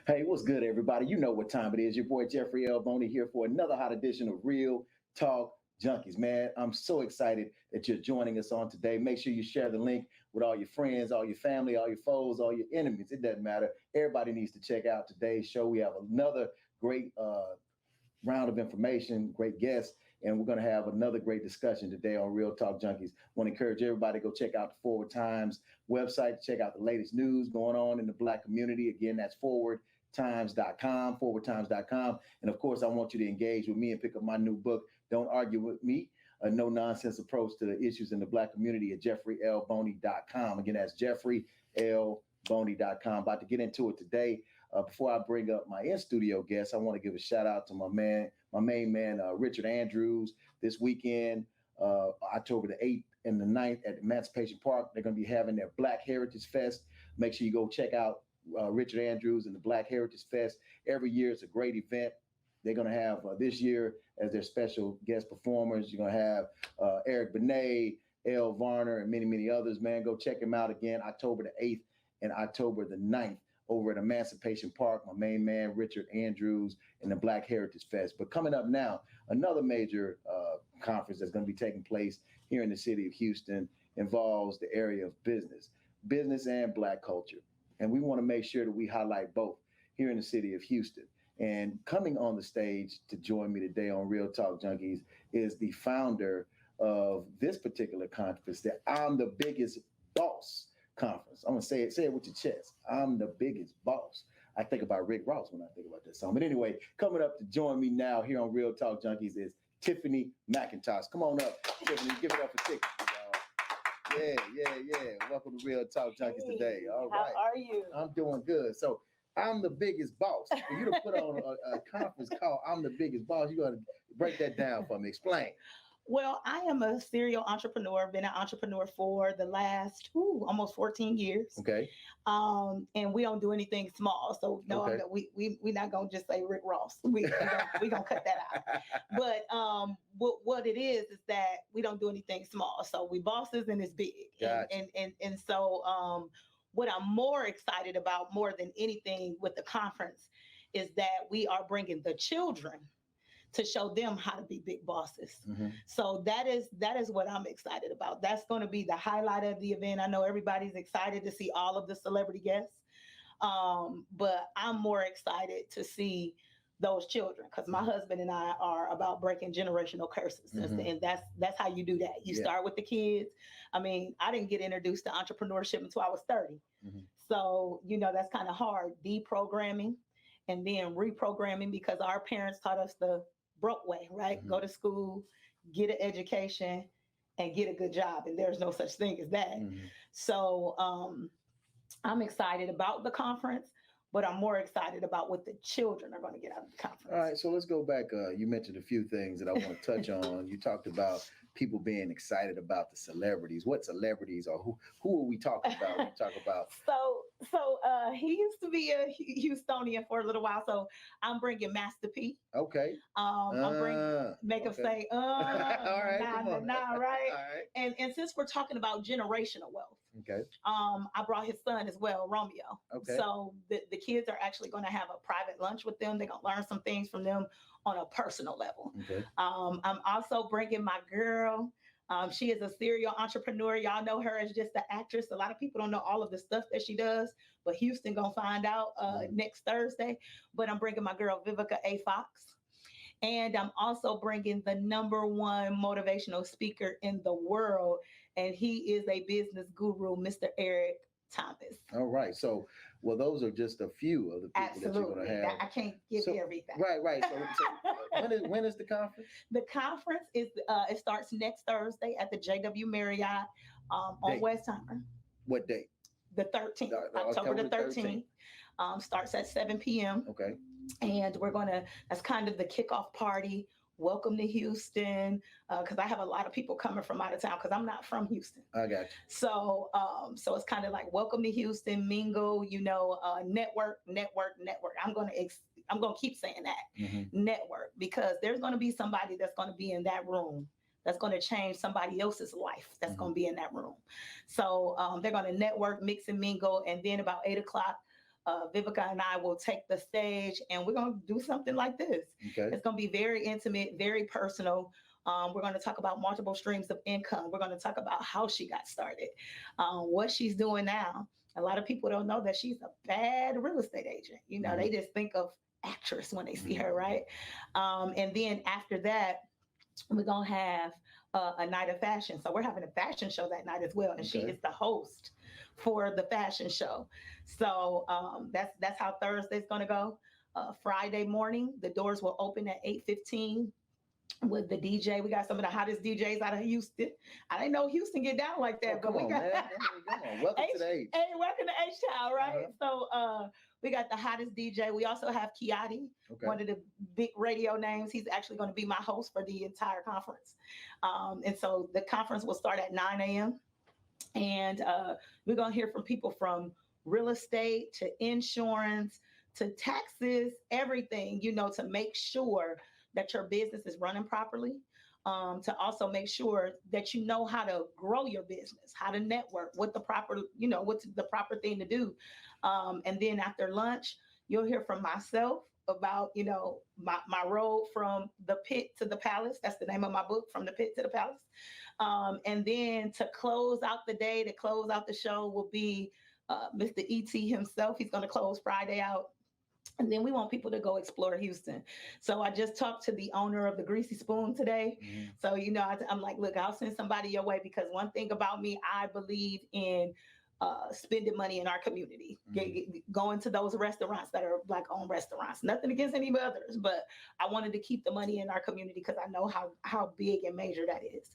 Hey, what's good, everybody? You know what time it is. Your boy Jeffrey L. Boney here for another hot edition of Real Talk Junkies. Man, I'm so excited that you're joining us on today. Make sure you share the link with all your friends, all your family, all your foes, all your enemies. It doesn't matter. Everybody needs to check out today's show. We have another great round of information, great guests, and we're going to have another great discussion today on Real Talk Junkies. I want to encourage everybody to go check out the Forward Times website, check out the latest news going on in the Black community. Again, that's forwardtimes.com, forwardtimes.com. And of course, I want you to engage with me and pick up my new book, Don't Argue With Me, a no-nonsense approach to the issues in the Black community at jeffreylboney.com. Again, that's jeffreylboney.com. About to get into it today. Before I bring up my in-studio guest, I want to give a shout out to my main man, Richard Andrews. This weekend, October the 8th and the 9th at Emancipation Park, they're going to be having their Black Heritage Fest. Make sure you go check out Richard Andrews and the Black Heritage Fest. Every year, it's a great event. They're going to have this year as their special guest performers. You're going to have Eric Benet, Elle Varner, and many, many others. Man, go check them out again, October the 8th and October the 9th. Over at Emancipation Park, my main man, Richard Andrews, and the Black Heritage Fest. But coming up now, another major conference that's going to be taking place here in the city of Houston involves the area of business and Black culture. And we want to make sure that we highlight both here in the city of Houston. And coming on the stage to join me today on Real Talk Junkies is the founder of this particular conference, the I'm the Biggest Boss Conference. I'm gonna say it with your chest. I'm the biggest boss. I think about Rick Ross when I think about that song. But anyway, coming up to join me now here on Real Talk Junkies is Tiffany Mcintosh. Come on up, Tiffany. Give it up for Tiffany, y'all. Yeah. Welcome to Real Talk Junkies today. All right. How are you? I'm doing good. So I'm the biggest boss. For you to put on a conference called I'm the Biggest Boss, you got to break that down for me. Explain. Well, I am a serial entrepreneur. Been an entrepreneur for the last almost 14 years. Okay. And we don't do anything small. So no, Okay. we not gonna just say Rick Ross. We gonna cut that out. But what it is that we don't do anything small. So we bosses and it's big. Gotcha. And so what I'm more excited about more than anything with the conference is that we are bringing the children to show them how to be big bosses. Mm-hmm. So that is what I'm excited about. That's going to be the highlight of the event. I know everybody's excited to see all of the celebrity guests, but I'm more excited to see those children because my husband and I are about breaking generational curses. Mm-hmm. And that's how you do that. You start with the kids. I mean, I didn't get introduced to entrepreneurship until I was 30. Mm-hmm. So, that's kind of hard, deprogramming and then reprogramming because our parents taught us the broke way, right? Mm-hmm. Go to school, get an education, and get a good job. And there's no such thing as that. Mm-hmm. So I'm excited about the conference, but I'm more excited about what the children are going to get out of the conference. All right, so let's go back. You mentioned a few things that I want to touch on. You talked about people being excited about the celebrities. What celebrities or who are we talking about? We talk about. So he used to be a Houstonian for a little while. So I'm bringing Master P. Okay. I'm bringing make him say, all right, nah, right? All right. And since we're talking about generational wealth, Okay. I brought his son as well, Romeo. Okay. So the kids are actually going to have a private lunch with them. They're going to learn some things from them on a personal level. Okay. I'm also bringing my girl. She is a serial entrepreneur. Y'all know her as just the actress. A lot of people don't know all of the stuff that she does, but Houston gonna find out next Thursday. But I'm bringing my girl Vivica A. Fox. And I'm also bringing the #1 motivational speaker in the world. And he is a business guru, Mr. Eric Thomas. All right. So, well, those are just a few of the people that you're going to have. I can't give you everything. Right. So when is the conference? The conference is it starts next Thursday at the JW Marriott on Date. Westheimer. What date? The 13th, October the 13th. Starts at 7 p.m. Okay. And that's kind of the kickoff party. Welcome to Houston, because I have a lot of people coming from out of town because I'm not from Houston. I got you. So it's kind of like welcome to Houston, mingle, network. I'm gonna keep saying that network because there's gonna be somebody that's gonna be in that room that's going to change somebody else's life that's going to be in that room. So they're going to network, mix and mingle, and then about 8 o'clock, Vivica and I will take the stage, and we're going to do something like this. Okay. It's going to be very intimate, very personal. We're going to talk about multiple streams of income. We're going to talk about how she got started, what she's doing now. A lot of people don't know that she's a bad real estate agent. You know, they just think of actress when they see her, right? And then after that, we're going to have a night of fashion. So we're having a fashion show that night as well. And she is the host for the fashion show. So that's how Thursday's going to go. Friday morning, the doors will open at 8:15 with the DJ. We got some of the hottest DJs out of Houston. I didn't know Houston get down like that, but we got welcome to the H. Hey, welcome to H-Town, right? So we got the hottest DJ. We also have Kiati, one of the big radio names. He's actually going to be my host for the entire conference. And so the conference will start at 9 a.m. And we're going to hear from people from real estate to insurance to taxes, everything, you know, to make sure that your business is running properly, to also make sure that you know how to grow your business, how to network, what the proper, you know, what's the proper thing to do. And then after lunch, you'll hear from myself about, you know, my road from the pit to the palace. That's the name of my book, From the Pit to the Palace. And then to close out the day, to close out the show will be Mr. E.T. himself. He's going to close Friday out. And then we want people to go explore Houston. So I just talked to the owner of the Greasy Spoon today. So, you know, I'm like, look, I'll send somebody your way, because one thing about me, I believe in spending money in our community, going to those restaurants that are Black-owned restaurants. Nothing against any others, but I wanted to keep the money in our community because I know how big and major that is.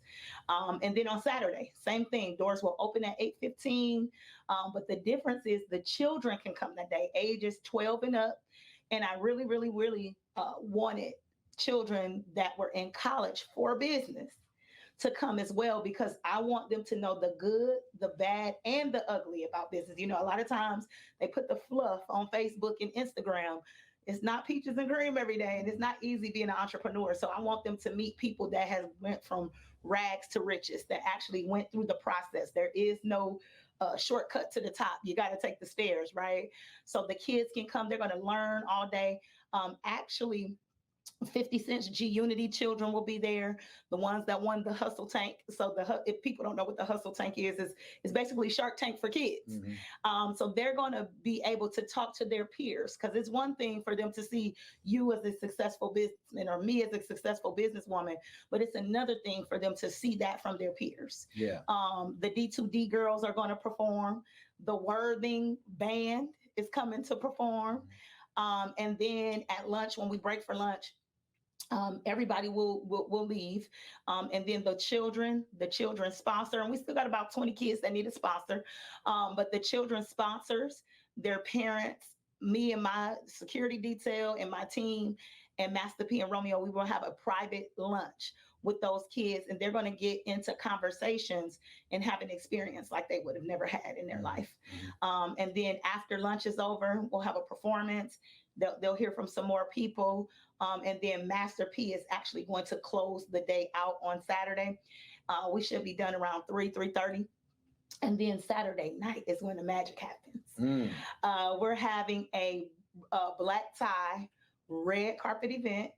And then on Saturday, same thing. Doors will open at 8:15, but the difference is the children can come that day, ages 12 and up. And I really, really, really wanted children that were in college for business to come as well, because I want them to know the good, the bad, and the ugly about business. You know, a lot of times they put the fluff on Facebook and Instagram. It's not peaches and cream every day, and it's not easy being an entrepreneur. So I want them to meet people that has went from rags to riches, that actually went through the process. There is no shortcut to the top. You got to take the stairs, right? So the kids can come. They're going to learn all day. Actually, 50 Cent's G Unity children will be there, the ones that won the Hustle Tank. So if people don't know what the Hustle Tank is basically Shark Tank for kids. So they're going to be able to talk to their peers, because it's one thing for them to see you as a successful businessman or me as a successful businesswoman, but it's another thing for them to see that from their peers. The D2D girls are going to perform. The Worthing band is coming to perform. And then at lunch, when we break for lunch, everybody will leave. And then the children sponsor, and we still got about 20 kids that need a sponsor. But the children sponsors, their parents, me and my security detail and my team, and Master P and Romeo, we will have a private lunch with those kids, and they're going to get into conversations and have an experience like they would have never had in their life. And then after lunch is over, we'll have a performance. They'll hear from some more people. And then Master P is actually going to close the day out on Saturday. We should be done around 3:30. And then Saturday night is when the magic happens. We're having a black tie, red carpet event.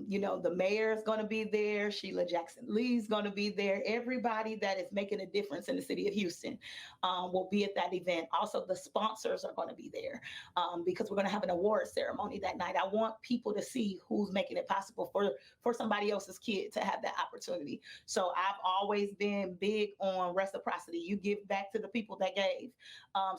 You know, the mayor is going to be there. Sheila Jackson Lee's going to be there. Everybody that is making a difference in the city of Houston will be at that event. Also, the sponsors are going to be there because we're going to have an award ceremony that night. I want people to see who's making it possible for somebody else's kid to have that opportunity. So I've always been big on reciprocity. You give back to the people that gave.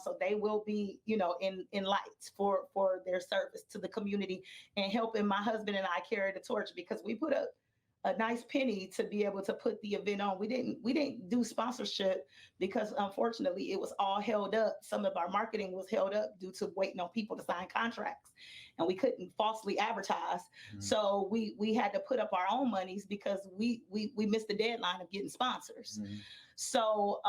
So they will be, you know, in lights for their service to the community and helping my husband and I carry the torch, because we put a nice penny to be able to put the event on. We didn't do sponsorship because unfortunately it was all held up. Some of our marketing was held up due to waiting on people to sign contracts, and we couldn't falsely advertise. So we had to put up our own monies because we missed the deadline of getting sponsors. So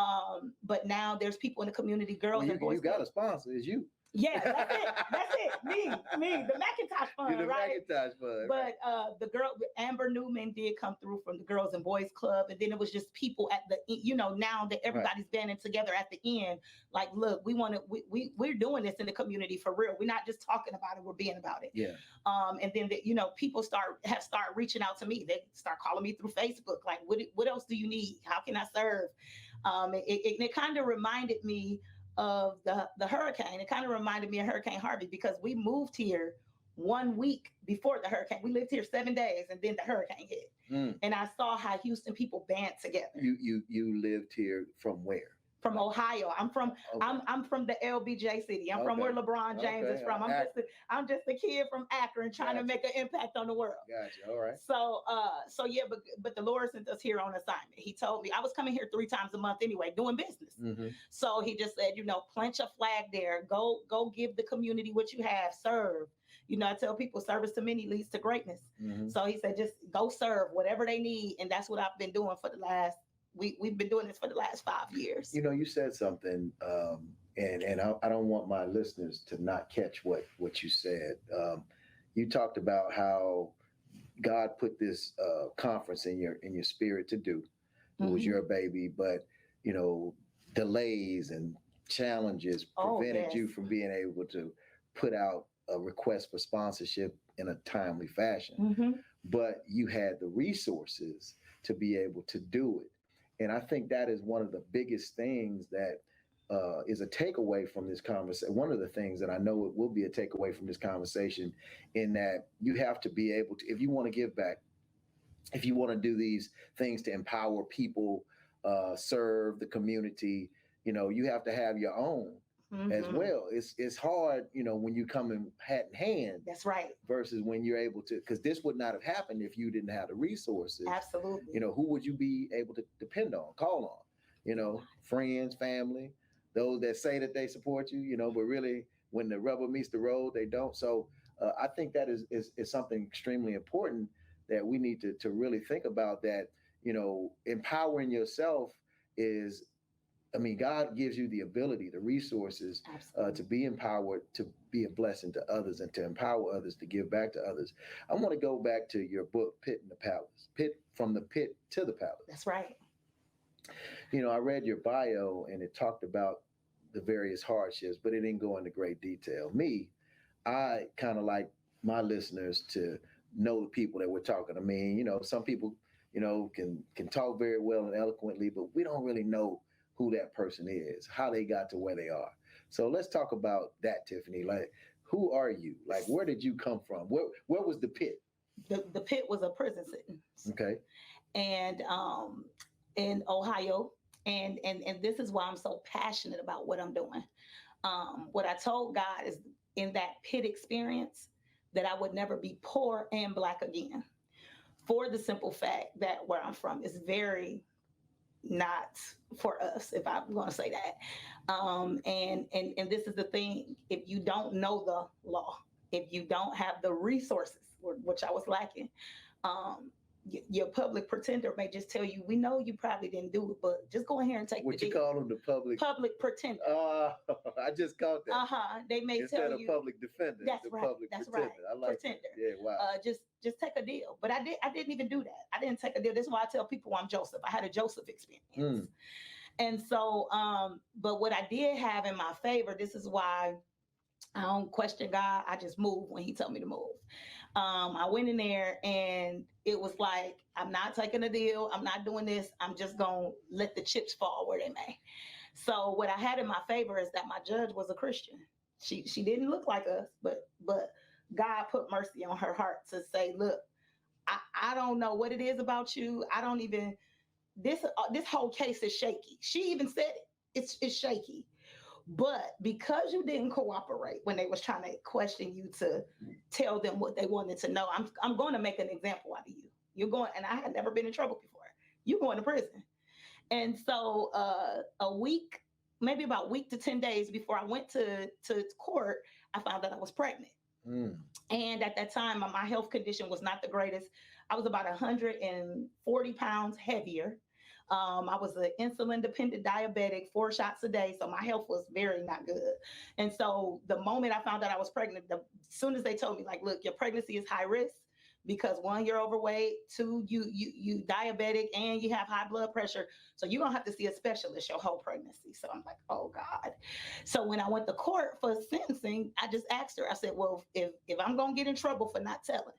but now there's people in the community, girls and boys. You got a sponsor, is you. Yeah, that's it. That's it. Me, the Macintosh fund, You're the right? Macintosh fund. But the girl, Amber Newman, did come through from the Girls and Boys Club, and then it was just people at the, now that everybody's banding together at the end. Like, look, we want to, we're doing this in the community for real. We're not just talking about it; we're being about it. Yeah. And then people start reaching out to me. They start calling me through Facebook. Like, what else do you need? How can I serve? It kind of reminded me of the hurricane. It kind of reminded me of Hurricane Harvey, because we moved here 1 week before the hurricane. We lived here 7 days, and then the hurricane hit. And I saw how Houston people band together. You lived here from where? From Ohio. I'm from the LBJ city. I'm from where LeBron James is from. I'm just a kid from Akron trying to make an impact on the world. Gotcha. All right. So yeah, but the Lord sent us here on assignment. He told me I was coming here 3 times a month anyway, doing business. Mm-hmm. So he just said, plant your flag there. Go give the community what you have. Serve. I tell people service to many leads to greatness. Mm-hmm. So he said, just go serve whatever they need, and that's what I've been doing for the last. We've been doing this for the last 5 years. You said something, and I don't want my listeners to not catch what you said. You talked about how God put this conference in your spirit to do. It was your baby, but delays and challenges prevented you from being able to put out a request for sponsorship in a timely fashion. Mm-hmm. But you had the resources to be able to do it. And I think that is one of the biggest things that is a takeaway from this conversation. One of the things that I know it will be a takeaway from this conversation, in that you have to be able to, if you want to give back, if you want to do these things to empower people, serve the community, you have to have your own as well. It's hard, when you come in hat in hand. That's right. Versus when you're able to, because this would not have happened if you didn't have the resources. Absolutely. Who would you be able to depend on, call on? Friends, family, those that say that they support you, but really when the rubber meets the road, they don't. So I think that is something extremely important that we need to really think about, that, empowering yourself is, God gives you the ability, the resources to be empowered, to be a blessing to others, and to empower others to give back to others. I want to go back to your book, Pit and the Palace, From the Pit to the Palace. That's right. I read your bio, and it talked about the various hardships, but it didn't go into great detail. I kind of like my listeners to know the people that we're talking to. Some people, can talk very well and eloquently, but we don't really know who that person is, how they got to where they are. So let's talk about that, Tiffany. Like, who are you? Like, where did you come from? Where was the pit? The pit was a prison sentence. Okay. And in Ohio. And this is why I'm so passionate about what I'm doing. What I told God is, in that pit experience, that I would never be poor and Black again, for the simple fact that where I'm from is very not for us, if I'm going to say that. And this is the thing: if you don't know the law, if you don't have the resources, which I was lacking, your public pretender may just tell you, we know you probably didn't do it, but just go in here and take what the you deal. Call them, the public pretender. I just caught that. They may Instead tell of you public defender. That's the right. Public That's pretender. right. I like pretender. That. Yeah, wow. Just take a deal. But I didn't even do that. I didn't take a deal. This is why I tell people I'm Joseph. I had a Joseph experience. And so, but what I did have in my favor, this is why I don't question God. I just moved when he told me to move. I went in there, and it was like, I'm not taking a deal. I'm not doing this. I'm just going to let the chips fall where they may. So what I had in my favor is that my judge was a Christian. She didn't look like us, but God put mercy on her heart to say, look, I don't know what it is about you. I don't even, this whole case is shaky. She even said it. It's shaky. But because you didn't cooperate when they was trying to question you to tell them what they wanted to know, I'm going to make an example out of you. You're going, and I had never been in trouble before. You're going to prison. And so a week, maybe about a week to 10 days before I went to court, I found that I was pregnant. And at that time, my health condition was not the greatest. I was about 140 pounds heavier. I was an insulin dependent diabetic, 4 shots a day. So my health was very not good. And so the moment I found out I was pregnant, as soon as they told me, like, look, your pregnancy is high risk because one, you're overweight, two, you diabetic, and you have high blood pressure. So you're gonna have to see a specialist your whole pregnancy. So I'm like, oh God. So when I went to court for sentencing, I just asked her, I said, well, if I'm gonna get in trouble for not telling,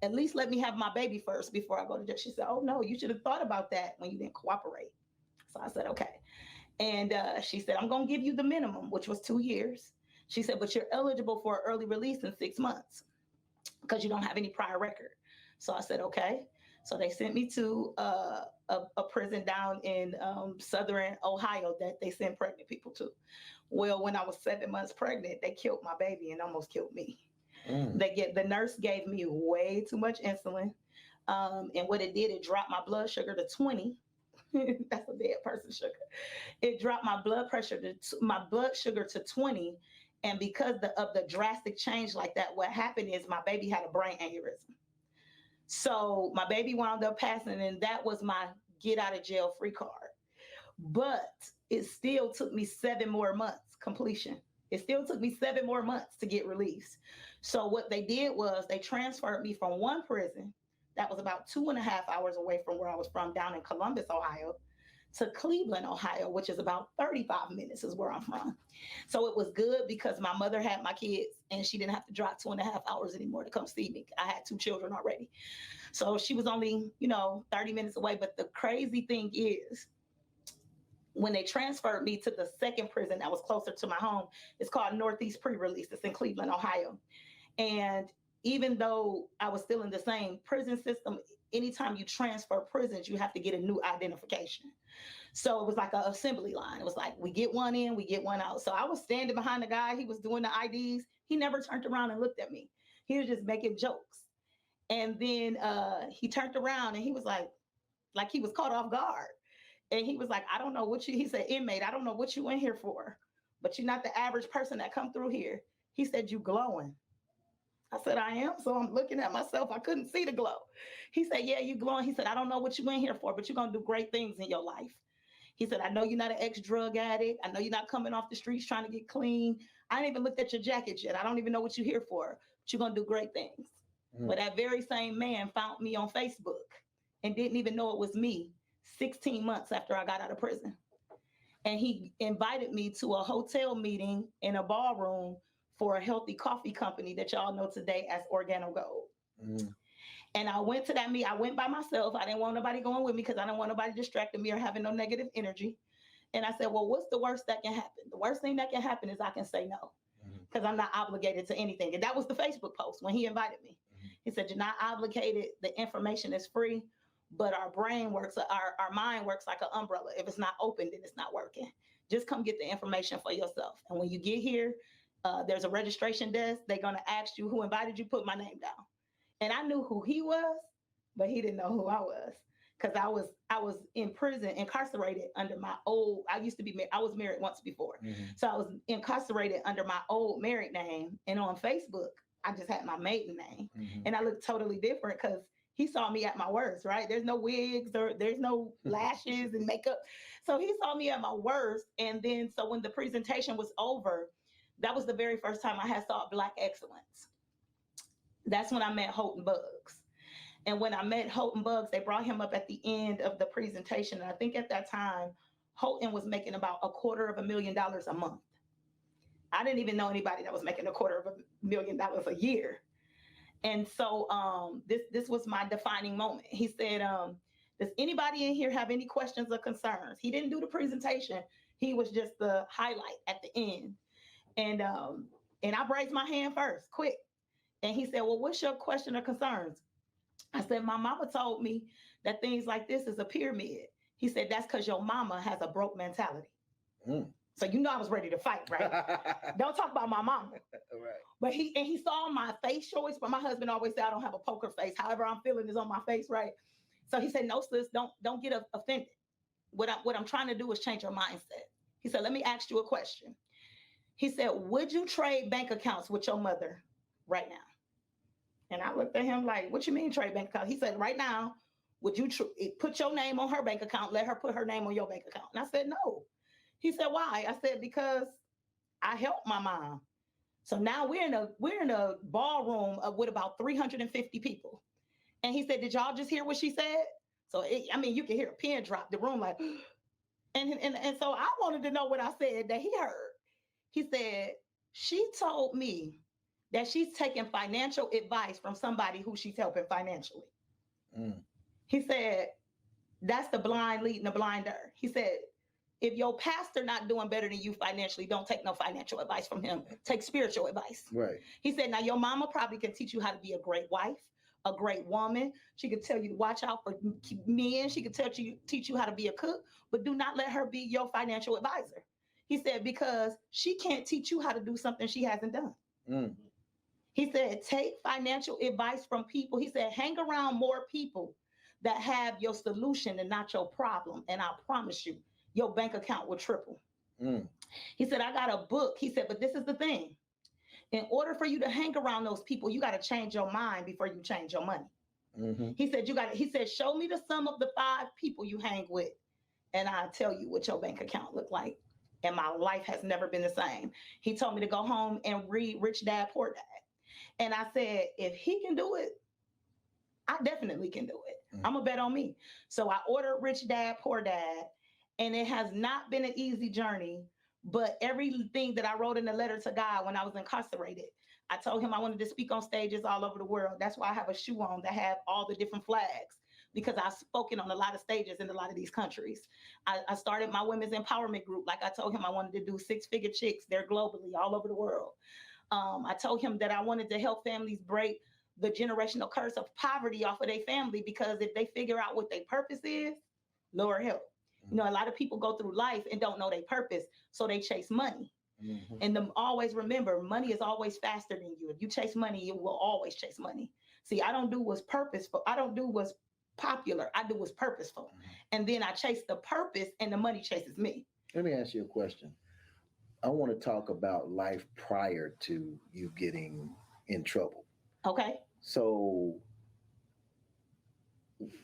at least let me have my baby first before I go to jail. She said, oh no, you should have thought about that when you didn't cooperate. So I said, okay. And she said, I'm gonna give you the minimum, which was 2 years. She said, but you're eligible for early release in 6 months because you don't have any prior record. So I said, okay. So they sent me to a prison down in southern Ohio that they send pregnant people to. Well, when I was 7 months pregnant, they killed my baby and almost killed me. The nurse gave me way too much insulin. And what it did, it dropped my blood sugar to 20. That's a dead person sugar. It dropped my blood pressure my blood sugar to 20. And because of the drastic change like that, what happened is my baby had a brain aneurysm. So my baby wound up passing, and that was my get out of jail free card. But it still took me 7 more months completion. It still took me 7 more months to get released. So what they did was they transferred me from one prison that was about 2.5 hours away from where I was from, down in Columbus, Ohio, to Cleveland, Ohio, which is about 35 minutes is where I'm from. So it was good because my mother had my kids and she didn't have to drive 2.5 hours anymore to come see me. I had 2 children already. So she was only, 30 minutes away. But the crazy thing is, when they transferred me to the second prison that was closer to my home, it's called Northeast Pre-Release. It's in Cleveland, Ohio. And even though I was still in the same prison system, anytime you transfer prisons, you have to get a new identification. So it was like an assembly line. It was like, we get one in, we get one out. So I was standing behind the guy. He was doing the IDs. He never turned around and looked at me. He was just making jokes. And then he turned around and he was like he was caught off guard. And he was like, I don't know what he said, inmate, I don't know what you in here for, but you're not the average person that come through here. He said, you glowing. I said, I am. So I'm looking at myself. I couldn't see the glow. He said, yeah, you glowing. He said, I don't know what you in here for, but you're going to do great things in your life. He said, I know you're not an ex-drug addict. I know you're not coming off the streets trying to get clean. I ain't even looked at your jacket yet. I don't even know what you're here for, but you're going to do great things. But that very same man found me on Facebook and didn't even know it was me 16 months after I got out of prison. And he invited me to a hotel meeting in a ballroom for a healthy coffee company that y'all know today as Organo Gold. And I went to that meeting. I went by myself. I didn't want nobody going with me because I didn't want nobody distracting me or having no negative energy. And I said, well, what's the worst that can happen? The worst thing that can happen is I can say no because I'm not obligated to anything. And that was the Facebook post when he invited me. He said, you're not obligated. The information is free, but our brain works, our mind works like an umbrella. If it's not open, then it's not working. Just come get the information for yourself. And when you get here, there's a registration desk. They're going to ask you who invited you, put my name down. And I knew who he was, but he didn't know who I was because I was in prison, incarcerated under my old, I was married once before. So I was incarcerated under my old married name. And on Facebook, I just had my maiden name. And I looked totally different because he saw me at my worst, right? There's no wigs or there's no lashes and makeup. So he saw me at my worst. And then, so when the presentation was over, that was the very first time I had saw Black excellence. That's when I met Houghton Bugs. And when I met Houghton Bugs, they brought him up at the end of the presentation. And I think at that time, Houghton was making about $250,000 a month. I didn't even know anybody that was making $250,000 a year. And so this was my defining moment. He said, does anybody in here have any questions or concerns? He didn't do the presentation. He was just the highlight at the end. And I raised my hand first, quick. And he said, well, what's your question or concerns? I said, my mama told me that things like this is a pyramid. He said, that's because your mama has a broke mentality. So I was ready to fight, right? Don't talk about my mama. Right. But he saw my face choice, but my husband always said I don't have a poker face. However I'm feeling is on my face, right? So he said, no, sis, don't get offended. What I'm trying to do is change your mindset. He said, let me ask you a question. He said, would you trade bank accounts with your mother right now? And I looked at him like, what you mean trade bank accounts? He said, right now, would you put your name on her bank account, let her put her name on your bank account? And I said, no. He said, why? I said, because I helped my mom. So now we're in a ballroom with about 350 people. And he said, did y'all just hear what she said? So, you can hear a pin drop, the room like, and so I wanted to know what I said that he heard. He said, she told me that she's taking financial advice from somebody who she's helping financially. He said, that's the blind leading the blinder. He said, if your pastor not doing better than you financially, don't take no financial advice from him. Take spiritual advice. Right. He said, now your mama probably can teach you how to be a great wife, a great woman. She could tell you to watch out for men. She could teach you how to be a cook, but do not let her be your financial advisor. He said, because she can't teach you how to do something she hasn't done. He said, take financial advice from people. He said, hang around more people that have your solution and not your problem. And I promise you, your bank account will triple. He said, I got a book. He said, but this is the thing. In order for you to hang around those people, you got to change your mind before you change your money. He said, show me the sum of the 5 people you hang with, and I'll tell you what your bank account look like. And my life has never been the same. He told me to go home and read Rich Dad, Poor Dad. And I said, if he can do it, I definitely can do it. I'm a bet on me. So I ordered Rich Dad, Poor Dad, and it has not been an easy journey, but everything that I wrote in the letter to God when I was incarcerated, I told him I wanted to speak on stages all over the world. That's why I have a shoe on that have all the different flags, because I've spoken on a lot of stages in a lot of these countries. I started my women's empowerment group. Like I told him I wanted to do 6-figure chicks. They're globally all over the world. I told him that I wanted to help families break the generational curse of poverty off of their family, because if they figure out what their purpose is, Lord help. You know, a lot of people go through life and don't know their purpose, so they chase money. And always remember, money is always faster than you. If you chase money, you will always chase money. See, I don't do what's purposeful. I don't do what's popular. I do what's purposeful. And then I chase the purpose and the money chases me. Let me ask you a question. I want to talk about life prior to you getting in trouble. Okay. So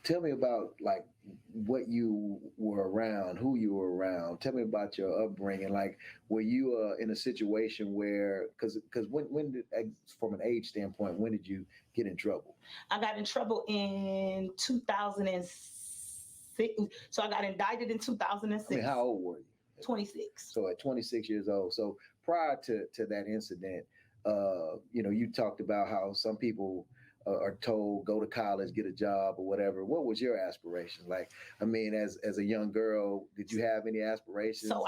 tell me about like what you were around, who you were around. Tell me about your upbringing. Like, were you in a situation where, because when did, from an age standpoint, when did you get in trouble? I got in trouble in 2006. So I got indicted in 2006. I mean, how old were you? 26. So at 26 years old. So prior to that incident, you talked about how some people are told go to college, get a job or whatever. What was your aspiration? Like, I mean, as a young girl, did you have any aspirations? So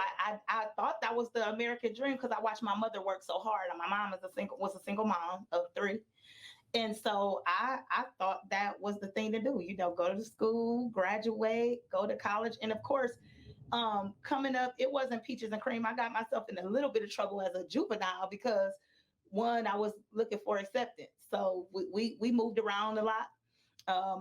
I thought that was the American dream, because I watched my mother work so hard. And my mom was a single mom of 3. And so I thought that was the thing to do, go to school, graduate, go to college. And of course, coming up, it wasn't peaches and cream. I got myself in a little bit of trouble as a juvenile because, one, I was looking for acceptance. So we moved around a lot.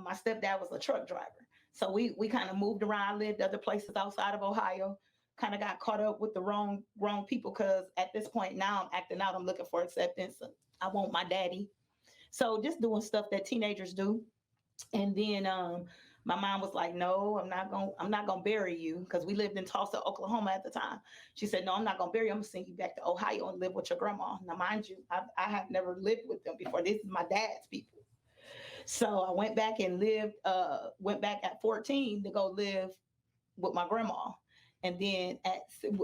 My stepdad was a truck driver. So we kind of moved around. I lived other places outside of Ohio, kind of got caught up with the wrong people, because at this point now I'm acting out. I'm looking for acceptance. I want my daddy. So just doing stuff that teenagers do. And then my mom was like, no, I'm not going to bury you, because we lived in Tulsa, Oklahoma at the time. She said, no, I'm not going to bury you. I'm going to send you back to Ohio and live with your grandma. Now, mind you, I have never lived with them before. This is my dad's people. So I went back and went back at 14 to go live with my grandma. And then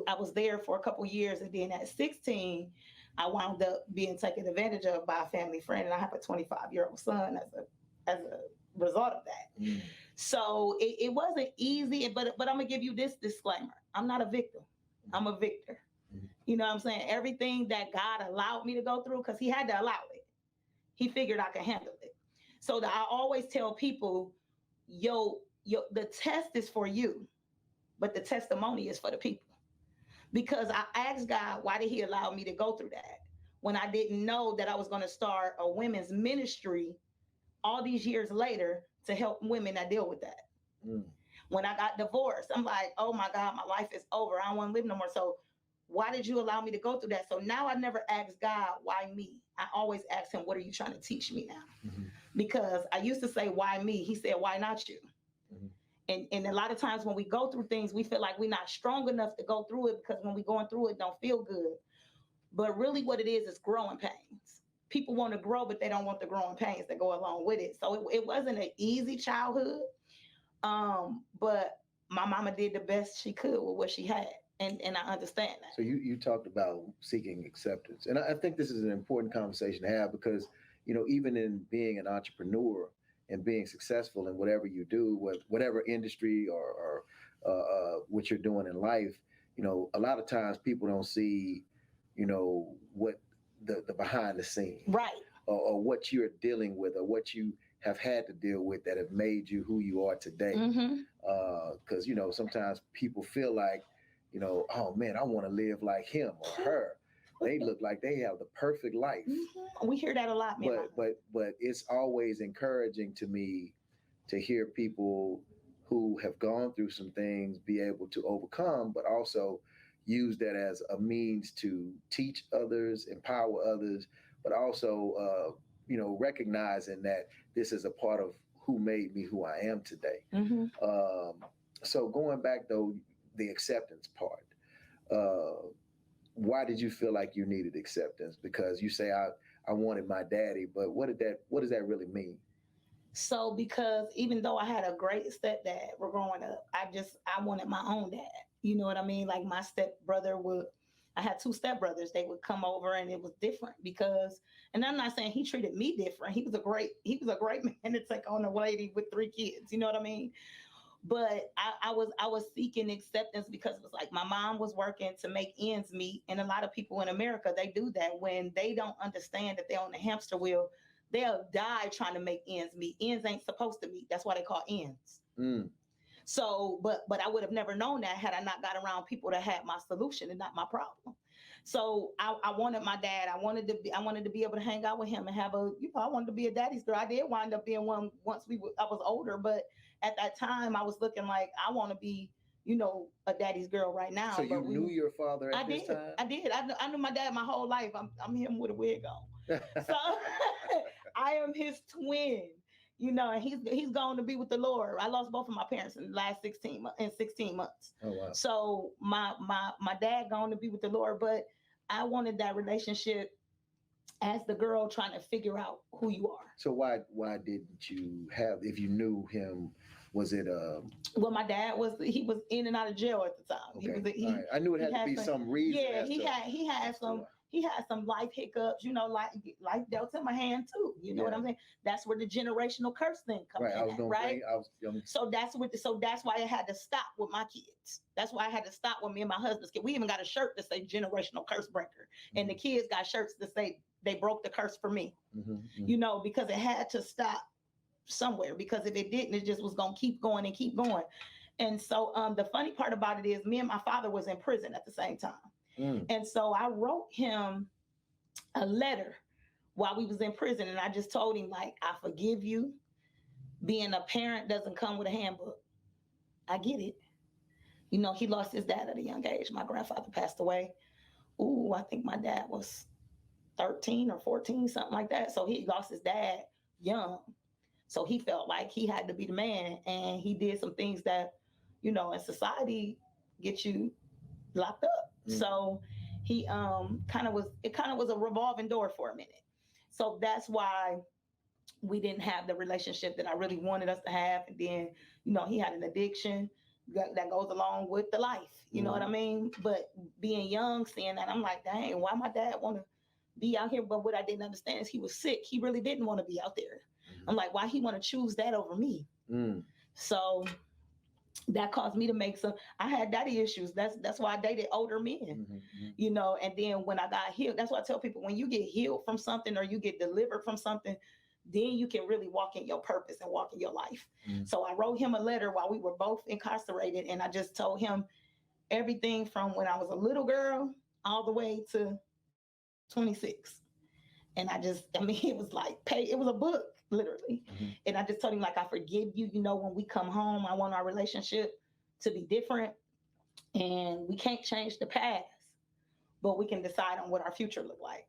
I was there for a couple years. And then at 16, I wound up being taken advantage of by a family friend. And I have a 25-year-old son as a result of that. So it wasn't easy, but I'm gonna give you this disclaimer. I'm not a victim. I'm a victor. You know what I'm saying? Everything that God allowed me to go through, because he had to allow it. He figured I could handle it. So that I always tell people, the test is for you, but the testimony is for the people. Because I asked God, why did he allow me to go through that when I didn't know that I was going to start a women's ministry all these years later to help women that deal with that. When I got divorced, I'm like, oh my God, my life is over. I don't want to live no more. So why did you allow me to go through that? So now I never ask God, why me? I always ask him, what are you trying to teach me now? Because I used to say, why me? He said, why not you? And a lot of times when we go through things, we feel like we're not strong enough to go through it because when we're going through it, don't feel good. But really what it is growing pains. People want to grow, but they don't want the growing pains that go along with it. So it wasn't an easy childhood. But my mama did the best she could with what she had. And I understand that. So you talked about seeking acceptance. And I think this is an important conversation to have because, even in being an entrepreneur and being successful in whatever you do, whatever industry or what you're doing in life, a lot of times people don't see, what the behind the scenes, right, or what you're dealing with, or what you have had to deal with that have made you who you are today. Because sometimes people feel like, oh man, I want to live like him or her. They look like they have the perfect life. We hear that a lot, man. But it's always encouraging to me to hear people who have gone through some things be able to overcome, but also use that as a means to teach others, empower others, but also, recognizing that this is a part of who made me who I am today. So going back though, the acceptance part, why did you feel like you needed acceptance? Because you say I wanted my daddy, but what does that really mean? So because even though I had a great stepdad growing up, I wanted my own dad. You know what I mean? Like my stepbrother I had two stepbrothers. They would come over and it was different and I'm not saying he treated me different. He was a great man to take on a lady with 3 kids. You know what I mean? But I was seeking acceptance because it was like my mom was working to make ends meet. And a lot of people in America, they do that when they don't understand that they're on the hamster wheel. They'll die trying to make ends meet. Ends ain't supposed to meet. That's why they call ends. So, but I would have never known that had I not got around people that had my solution and not my problem. So I wanted my dad. I wanted to be able to hang out with him and have I wanted to be a daddy's girl. I did wind up being one once I was older, but at that time I was looking like I want to be, a daddy's girl right now. So you knew your father at this time? I did. I knew my dad my whole life. I'm him with a wig on. So I am his twin. And he's going to be with the Lord. I lost both of my parents in the last 16 months. Oh, wow. So my dad going to be with the Lord, but I wanted that relationship as the girl trying to figure out who you are. So why didn't you have, if you knew him, was it well, my dad was in and out of jail at the time. Okay. Right. I knew it had to be some reason. Yeah, he had some life hiccups, life dealt him a hand too. You know what I'm saying? That's where the generational curse thing comes in, right? So that's why I had to stop with my kids. That's why I had to stop with me and my husband's kid. We even got a shirt that say generational curse breaker. And the kids got shirts that say they broke the curse for me. Because it had to stop somewhere, because if it didn't, it just was going to keep going and keep going. And so the funny part about it is me and my father was in prison at the same time. And so I wrote him a letter while we was in prison. And I just told him, like, I forgive you. Being a parent doesn't come with a handbook. I get it. He lost his dad at a young age. My grandfather passed away. I think my dad was 13 or 14, something like that. So he lost his dad young. So he felt like he had to be the man, and he did some things that, in society get you locked up. So he kind of was a revolving door for a minute. So that's why we didn't have the relationship that I really wanted us to have. And then, he had an addiction that goes along with the life. You know what I mean? But being young, seeing that, I'm like, dang, why my dad want to be out here? But what I didn't understand is he was sick. He really didn't want to be out there. I'm like, why he want to choose that over me? So that caused me to make I had daddy issues. That's why I dated older men, and then when I got healed, that's why I tell people, when you get healed from something or you get delivered from something, then you can really walk in your purpose and walk in your life. So I wrote him a letter while we were both incarcerated. And I just told him everything from when I was a little girl all the way to 26. And it was like, it was a book, literally. And I just told him, like, I forgive you. When we come home, I want our relationship to be different. And we can't change the past, but we can decide on what our future look like.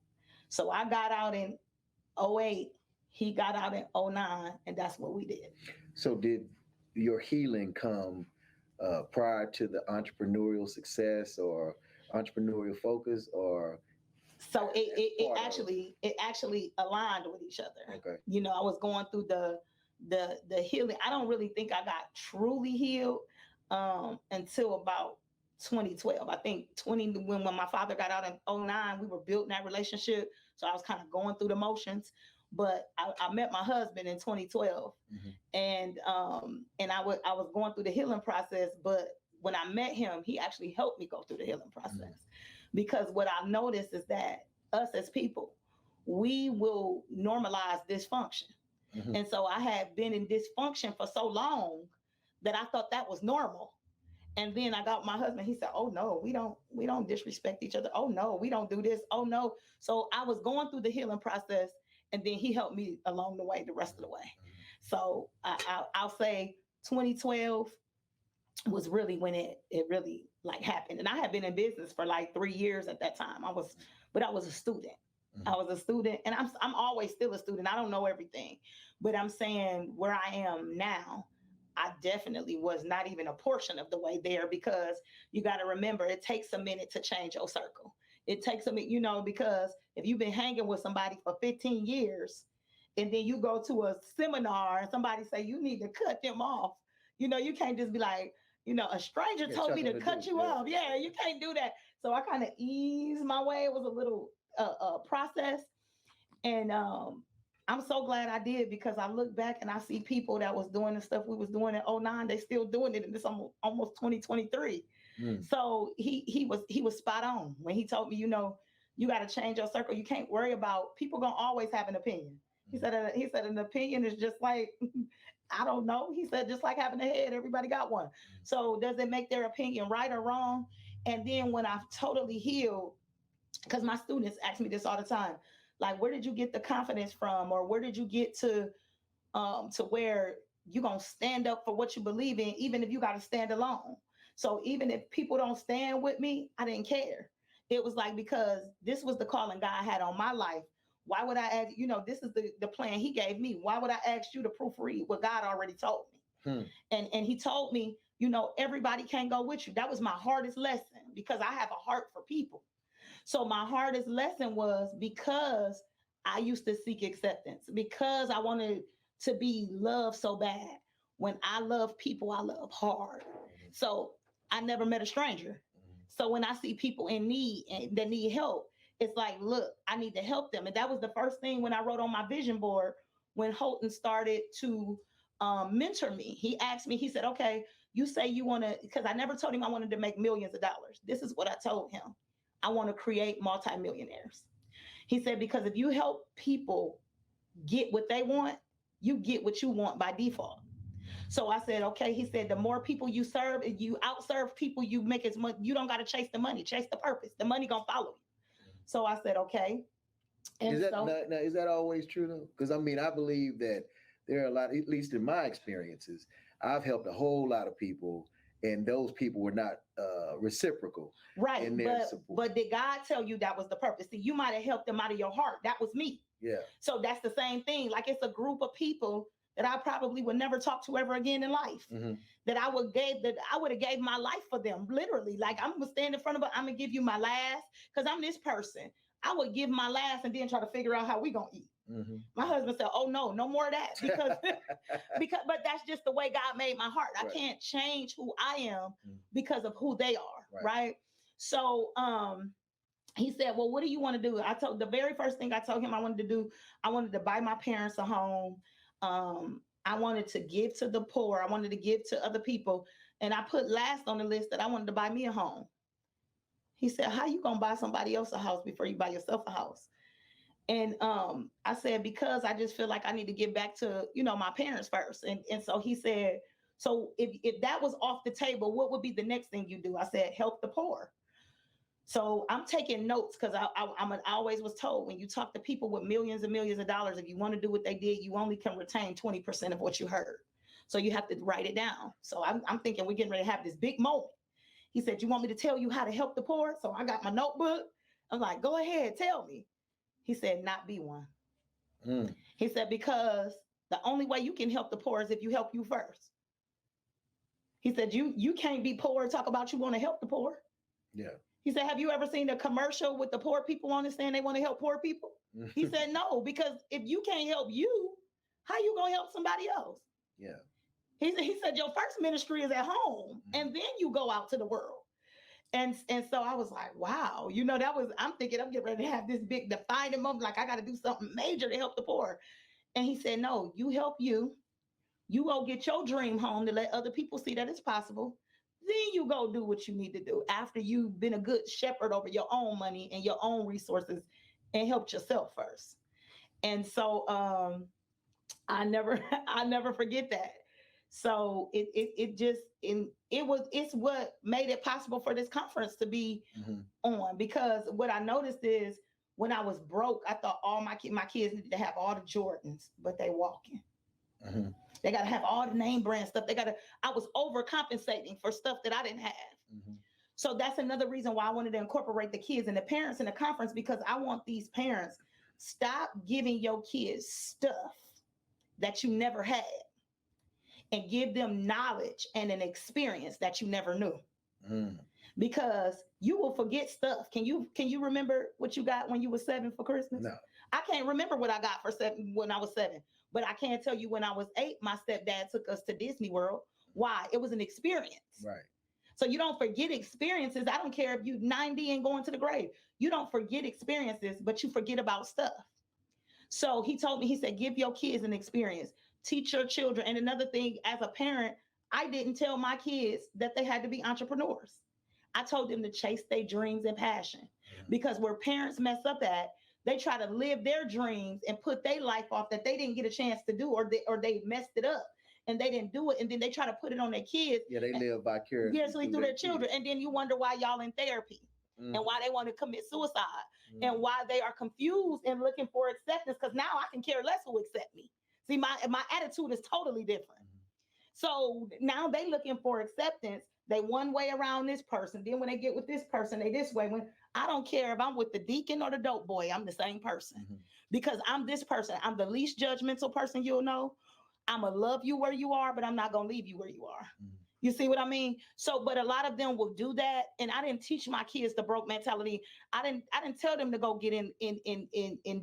So I got out in 2008. He got out in 2009, and that's what we did. So did your healing come prior to the entrepreneurial success or entrepreneurial focus, or So part of? it actually aligned with each other. Okay. I was going through the healing. I don't really think I got truly healed until about 2012. I think when my father got out in '09, we were building that relationship. So I was kind of going through the motions. But I met my husband in 2012, and I was going through the healing process. But when I met him, he actually helped me go through the healing process, because what I noticed is that us as people, we will normalize dysfunction. And so I had been in dysfunction for so long that I thought that was normal. And then I got my husband. He said, "Oh no, we don't disrespect each other. Oh no, we don't do this. Oh no." So I was going through the healing process, and then he helped me along the way, the rest of the way. So I'll say 2012 was really when it really like happened. And I had been in business for like 3 years at that time. I was a student. I was a student, and I'm always still a student. I don't know everything, but I'm saying where I am now, I definitely was not even a portion of the way there, because you got to remember, it takes a minute to change your circle. It takes a minute, because if you've been hanging with somebody for 15 years and then you go to a seminar and somebody say you need to cut them off, you can't just be like, a stranger told me to cut you off. Yeah, you can't do that. So I kind of eased my way. It was a little process. And I'm so glad I did, because I look back and I see people that was doing the stuff we was doing in '09, they still doing it, and it's almost 2023. So he was spot on when he told me, you got to change your circle. You can't worry about people gonna always have an opinion. He said an opinion is just like I don't know. He said just like having a head, everybody got one. So does it make their opinion right or wrong? And then when I've totally healed, because my students ask me this all the time, like, where did you get the confidence from, or where did you get to where you're gonna stand up for what you believe in, even if you got to stand alone. So even if people don't stand with me, I didn't care. It was like, because this was the calling God had on my life. Why would I add, this is the plan he gave me. Why would I ask you to proofread what God already told me? And he told me, everybody can't go with you. That was my hardest lesson, because I have a heart for people. So my hardest lesson was, because I used to seek acceptance, because I wanted to be loved so bad. When I love people, I love hard. So I never met a stranger. So when I see people in need and that need help, it's like, look, I need to help them. And that was the first thing when I wrote on my vision board, when Houghton started to mentor me. He asked me, he said, okay, you say you want to, because I never told him I wanted to make millions of dollars. This is what I told him. I want to create multimillionaires. He said, because if you help people get what they want, you get what you want by default. So I said, okay. He said, the more people you serve, you outserve people, you make as much, you don't got to chase the money, chase the purpose. The money gonna follow you. So I said, okay. And is that always true though? Because I believe that there are a lot, at least in my experiences, I've helped a whole lot of people, and those people were not reciprocal. Right. But did God tell you that was the purpose? See, you might have helped them out of your heart. That was me. Yeah. So that's the same thing. Like, it's a group of people that I probably would never talk to ever again in life. That I would have gave my life for them. Literally. Like, I'm gonna stand in front of them. I'm gonna give you my last, because I'm this person. I would give my last and then try to figure out how we gonna eat. My husband said, "Oh no more of that," but that's just the way God made my heart. Right. I can't change who I am because of who they are, right? So he said, "Well, what do you want to do?" The very first thing I told him I wanted to do, I wanted to buy my parents a home. I wanted to give to the poor. I wanted to give to other people, and I put last on the list that I wanted to buy me a home. He said, "How you gonna buy somebody else a house before you buy yourself a house?" And I said, because I just feel like I need to give back to, my parents first. And so he said, so if that was off the table, what would be the next thing you do? I said, help the poor. So I'm taking notes, because I always was told, when you talk to people with millions and millions of dollars, if you want to do what they did, you only can retain 20% of what you heard. So you have to write it down. So I'm thinking we're getting ready to have this big moment. He said, you want me to tell you how to help the poor? So I got my notebook. I'm like, go ahead, tell me. He said, not be one. He said, because the only way you can help the poor is if you help you first. He said, you can't be poor and talk about you want to help the poor. Yeah. He said, have you ever seen a commercial with the poor people on it saying they want to help poor people? He said, no, because if you can't help you, how you going to help somebody else? Yeah. He said, your first ministry is at home, and then you go out to the world. And so I was like, wow, I'm thinking I'm getting ready to have this big defining moment. Like I got to do something major to help the poor. And he said, no, you help you. You go get your dream home to let other people see that it's possible. Then you go do what you need to do after you've been a good shepherd over your own money and your own resources and helped yourself first. And so I never forget that. So it's what made it possible for this conference to be on, because what I noticed is when I was broke, I thought all my kids needed to have all the Jordans, but they walking. They got to have all the name brand stuff. I was overcompensating for stuff that I didn't have. So that's another reason why I wanted to incorporate the kids and the parents in the conference, because I want these parents, stop giving your kids stuff that you never had and give them knowledge and an experience that you never knew. Because you will forget stuff. Can you remember what you got when you were 7 for Christmas? No. I can't remember what I got for 7 when I was 7, but I can tell you when I was 8, my stepdad took us to Disney World. Why? It was an experience. Right. So you don't forget experiences. I don't care if you're 90 and going to the grave. You don't forget experiences, but you forget about stuff. So he told me, he said, give your kids an experience. Teach your children. And another thing, as a parent, I didn't tell my kids that they had to be entrepreneurs. I told them to chase their dreams and passion. Because where parents mess up at, they try to live their dreams and put their life off that they didn't get a chance to do, or they messed it up and they didn't do it. And then they try to put it on their kids. Yeah, they live vicariously through their children. And then you wonder why y'all in therapy and why they want to commit suicide and why they are confused and looking for acceptance. Because now I can care less who accept me. See, my attitude is totally different. So now they looking for acceptance. They one way around this person. Then when they get with this person, they this way. When I don't care if I'm with the deacon or the dope boy, I'm the same person. Because I'm this person. I'm the least judgmental person you'll know. I'm going to love you where you are, but I'm not going to leave you where you are. You see what I mean? So, but a lot of them will do that. And I didn't teach my kids the broke mentality. I didn't tell them to go get in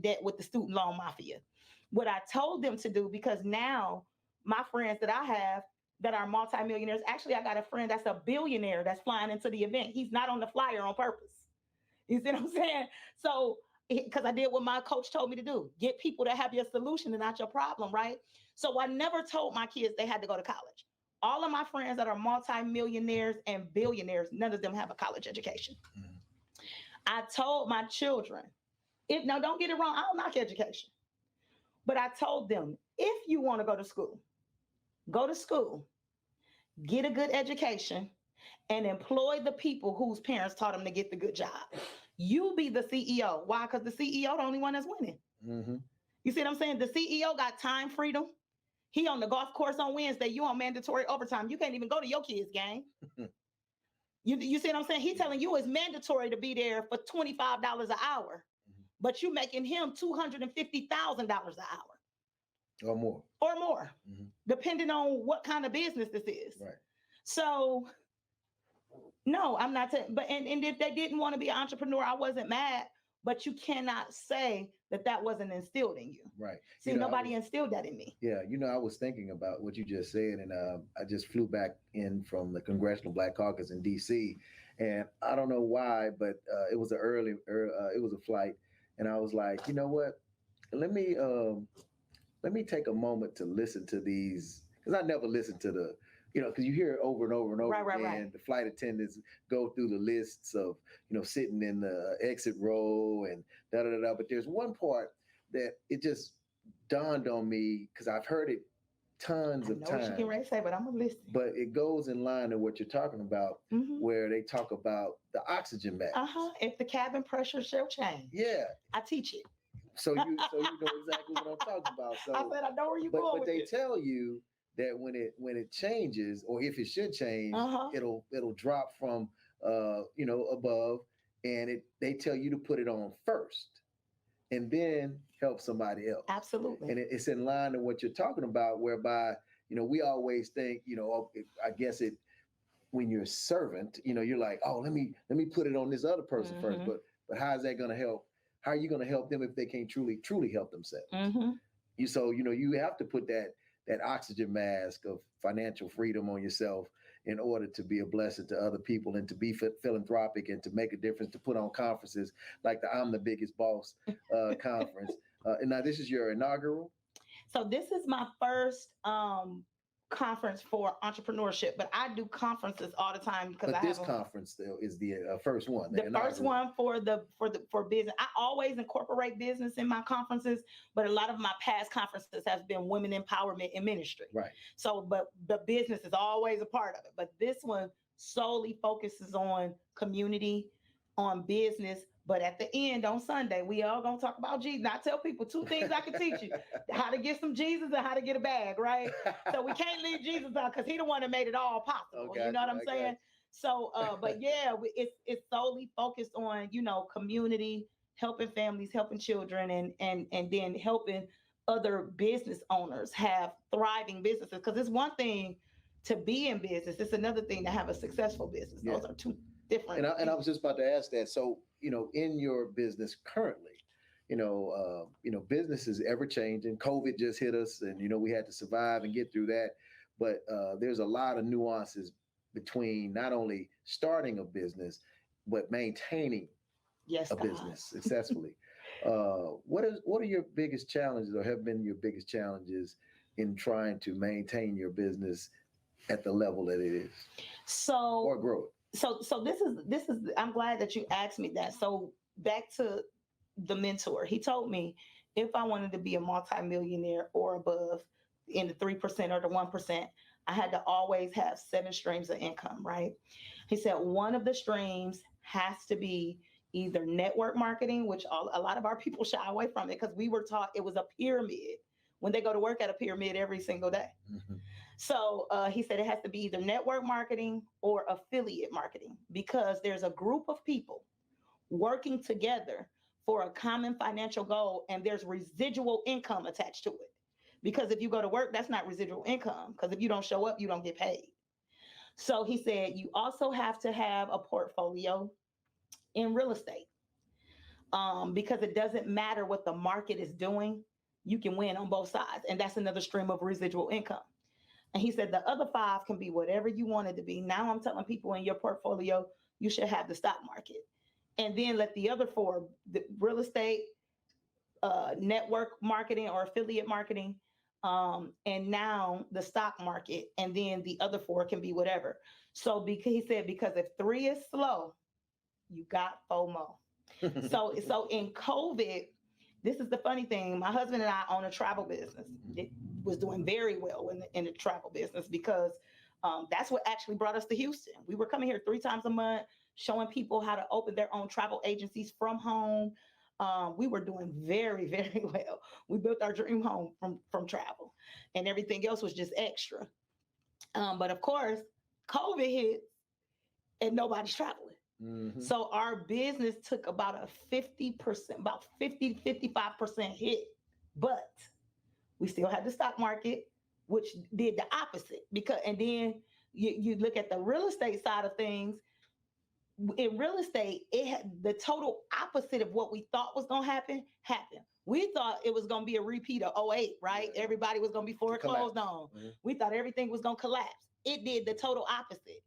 debt with the student loan mafia. What I told them to do, because now my friends that I have that are multimillionaires, actually, I got a friend that's a billionaire that's flying into the event. He's not on the flyer on purpose. You see what I'm saying? So, because I did what my coach told me to do, get people to have your solution and not your problem, right? So I never told my kids they had to go to college. All of my friends that are multimillionaires and billionaires, none of them have a college education. I told my children, now don't get it wrong, I don't knock education. But I told them, if you want to go to school, get a good education, and employ the people whose parents taught them to get the good job. You be the CEO. Why? Because the CEO the only one that's winning. You see what I'm saying? The CEO got time freedom. He on the golf course on Wednesday. You on mandatory overtime. You can't even go to your kids' game. You see what I'm saying? He telling you it's mandatory to be there for $25 an hour, but you making him $250,000 an hour. Or more. Depending on what kind of business this is. Right. So, no, I'm not. And if they didn't want to be an entrepreneur, I wasn't mad. But you cannot say that wasn't instilled in you. Right. See, nobody instilled that in me. Yeah. I was thinking about what you just said, and I just flew back in from the Congressional Black Caucus in D.C. And I don't know why, but it was it was a flight. And I was like, you know what? Let me take a moment to listen to these, because I never listened to the, because you hear it over and over and over again. Right. The flight attendants go through the lists of, sitting in the exit row and da-da-da-da. But there's one part that it just dawned on me, because I've heard it tons of times. I know what you can ready to say, but I'm going to listen. But it goes in line with what you're talking about, where they talk about the oxygen mask. If the cabin pressure shall change. Yeah. I teach it. So you know exactly what I'm talking about. So I said, I know where you're going. But they tell you that when it changes, or if it should change, it'll drop from above, and they tell you to put it on first, and then help somebody else. Absolutely. And it's in line with what you're talking about, whereby we always think I guess when you're a servant, you're like, oh, let me put it on this other person first. Mm-hmm. But how is that going to help? How are you going to help them if they can't truly help themselves? Mm-hmm. You have to put that oxygen mask of financial freedom on yourself in order to be a blessing to other people and to be philanthropic and to make a difference, to put on conferences like the I'm the Biggest Boss conference. And now this is your inaugural. So this is my first conference for entrepreneurship, but I do conferences all the time because But this conference still is the first one. The first one for business. I always incorporate business in my conferences, but a lot of my past conferences has been women empowerment and ministry. Right. So, but the business is always a part of it. But this one solely focuses on community, on business. But at the end on Sunday, we all gonna talk about Jesus. Now, I tell people 2 things I can teach you: how to get some Jesus and how to get a bag. Right. So we can't leave Jesus out because he the one that made it all possible. Okay, you know what I'm saying? So, but yeah, it's solely focused on, community, helping families, helping children, and then helping other business owners have thriving businesses. Because it's one thing to be in business; it's another thing to have a successful business. Those are two different. And I was just about to ask that. So, in your business currently, business is ever changing. COVID just hit us, and we had to survive and get through that. But there's a lot of nuances between not only starting a business but maintaining a business successfully. What are your biggest challenges, or have been your biggest challenges in trying to maintain your business at the level that it is, or grow it? So this is I'm glad that you asked me that. So back to the mentor, he told me if I wanted to be a multimillionaire or above in the 3% or the 1%, I had to always have 7 streams of income, right? He said one of the streams has to be either network marketing, which a lot of our people shy away from it because we were taught it was a pyramid when they go to work at a pyramid every single day. Mm-hmm. So he said it has to be either network marketing or affiliate marketing because there's a group of people working together for a common financial goal and there's residual income attached to it. Because if you go to work, that's not residual income because if you don't show up, you don't get paid. So he said you also have to have a portfolio in real estate because it doesn't matter what the market is doing. You can win on both sides. And that's another stream of residual income. And he said the other 5 can be whatever you want it to be. Now I'm telling people in your portfolio, you should have the stock market. And then let the other 4, the real estate, network marketing or affiliate marketing, and now the stock market. And then the other 4 can be whatever. So because he said, because if 3 is slow, you got FOMO. So in COVID, this is the funny thing. My husband and I own a travel business. It was doing very well in the travel business because that's what actually brought us to Houston. We were coming here 3 times a month, showing people how to open their own travel agencies from home. We were doing very, very well. We built our dream home from travel, and everything else was just extra. But of course, COVID hit, and nobody's traveling. Mm-hmm. So our business took about a 50%, about 55% hit, but we still had the stock market, which did the opposite and then you look at the real estate side of things. In real estate, it had the total opposite of what we thought was going to happen happened. We thought it was going to be a repeat of 2008, right? Yeah. Everybody was going to be foreclosed on. Mm-hmm. We thought everything was going to collapse. It did the total opposite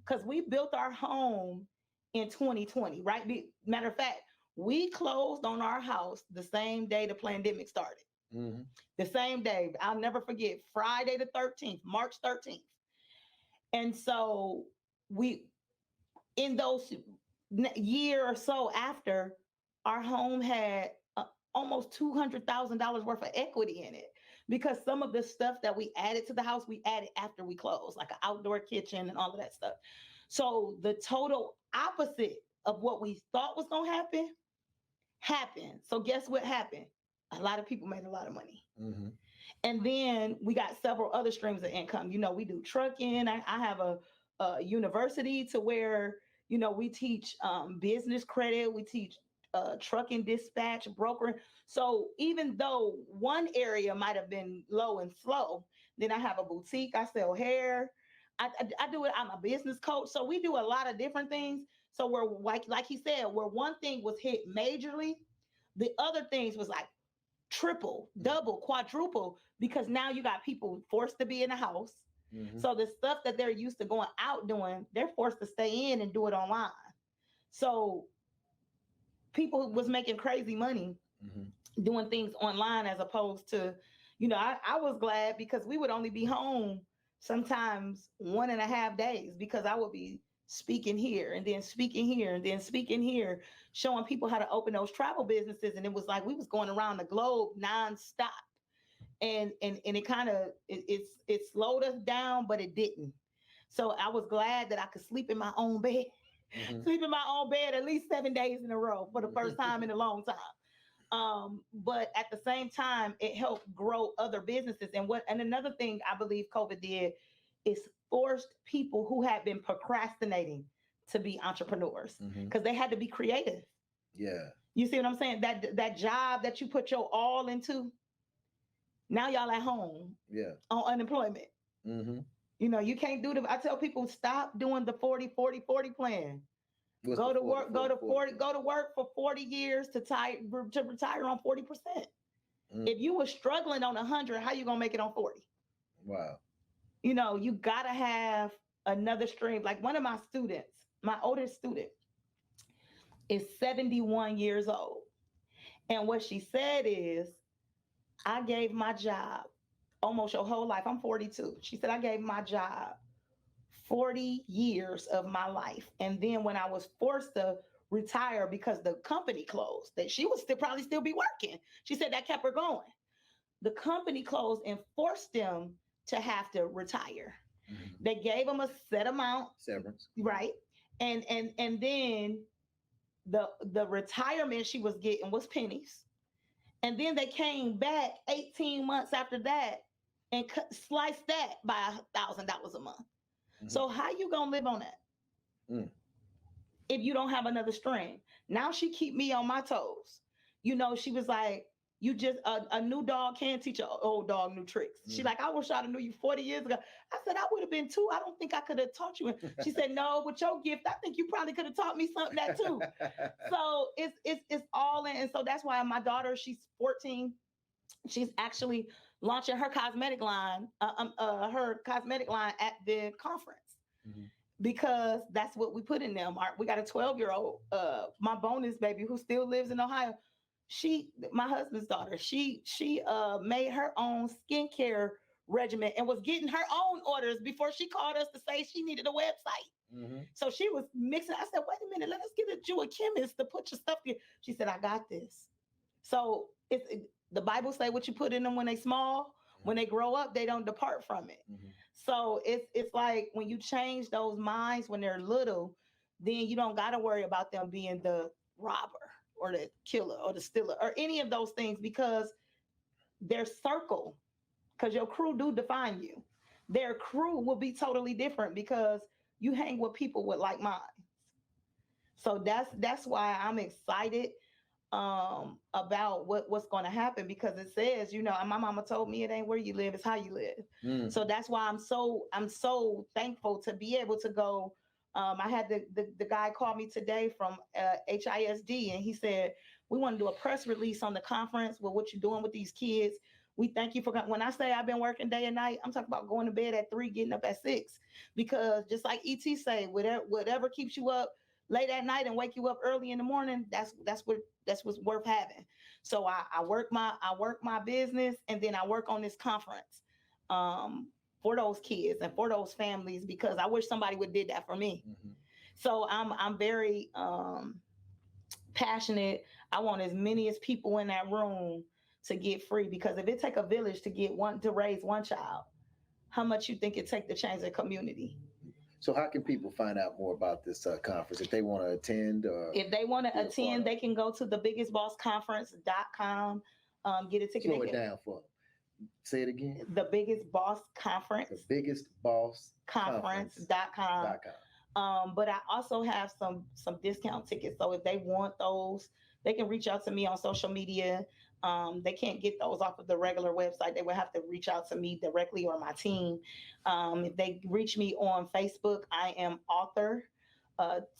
because we built our home in 2020, right? Matter of fact, we closed on our house the same day the pandemic started. Mm-hmm. The same day. I'll never forget, Friday the 13th, March 13th. And so in those year or so after, our home had almost $200,000 worth of equity in it because some of the stuff that we added to the house, we added after we closed, like an outdoor kitchen and all of that stuff. So the total opposite of what we thought was going to happen happened. So guess what happened? A lot of people made a lot of money. Mm-hmm. And then we got several other streams of income. We do trucking. I have a university to where, we teach business credit. We teach trucking, dispatch, brokering. So even though one area might have been low and slow, then I have a boutique. I sell hair. I do it. I'm a business coach, so we do a lot of different things. So we're like he said, where one thing was hit majorly, the other things was like triple, double, quadruple, because now you got people forced to be in the house. So the stuff that they're used to going out doing, they're forced to stay in and do it online. So people was making crazy money doing things online as opposed to, I was glad because we would only be home sometimes 1.5 days because I would be speaking here and then speaking here and then speaking here, showing people how to open those travel businesses. And it was like we was going around the globe nonstop. And it kind of it slowed us down, but it didn't. So I was glad that I could sleep in my own bed, sleep in my own bed at least 7 days in a row for the first time in a long time. But at the same time, it helped grow other businesses. And another thing I believe COVID did is forced people who had been procrastinating to be entrepreneurs because they had to be creative. Yeah. You see what I'm saying? That job that you put your all into, now y'all at home on unemployment. You can't do I tell people, stop doing the 40-40-40 plan. Go to work for 40 years to retire on 40%. If you were struggling on 100, how you gonna make it on 40? Wow. You gotta have another stream. Like one of my students, my oldest student, is 71 years old. And what she said is, I gave my job almost your whole life. I'm 42. She said, I gave my job 40 years of my life. And then when I was forced to retire because the company closed, that she would probably still be working. She said that kept her going. The company closed and forced them to have to retire. They gave them a set amount. Severance. Right. And then the retirement she was getting was pennies. And then they came back 18 months after that and sliced that by $1,000 a month. So how you gonna live on that if you don't have another stream? Now she keep me on my toes. She was like, you just a new dog can't teach an old dog new tricks. She like, I wish I'd have knew you 40 years ago. I said, I would have been too. I don't think I could have taught you. She said, no, with your gift, I think you probably could have taught me something that too. So it's all in. And so that's why my daughter, she's 14. She's actually launching her cosmetic line at the conference. Because that's what we put in them. We got a 12-year-old, my bonus baby, who still lives in Ohio. My husband's daughter, she made her own skincare regimen and was getting her own orders before she called us to say she needed a website. So she was mixing. I said, wait a minute, let us get you a chemist to put your stuff here. She said, I got this. So the Bible say what you put in them when they small, when they grow up, they don't depart from it. So it's like when you change those minds when they're little, then you don't got to worry about them being the robber or the killer or the stealer or any of those things, because their circle, because your crew do define you. Their crew will be totally different because you hang with people with like minds. So that's why I'm excited about what's going to happen, because it says, my mama told me it ain't where you live, it's how you live. So that's why I'm so thankful to be able to go. I had the guy call me today from HISD, and he said, we want to do a press release on the conference with what you're doing with these kids. We thank you for, when I say I've been working day and night, I'm talking about going to bed at 3, getting up at 6, because just like ET say, whatever keeps you up late at night and wake you up early in the morning, that's what's worth having. So I work my business, and then I work on this conference for those kids and for those families, because I wish somebody would did that for me. So I'm very passionate. I want as many as people in that room to get free, because if it take a village to raise one child, how much you think it take to change the community? So how can people find out more about this conference if they want to attend? If they want to attend, they can go to thebiggestbossconference.com, get a ticket. Slow it down for them. Say it again. The Biggest Boss Conference. The Biggest Boss Conference.com. But I also have some discount tickets. So if they want those, they can reach out to me on social media. They can't get those off of the regular website. They would have to reach out to me directly or my team. If they reach me on Facebook, I am author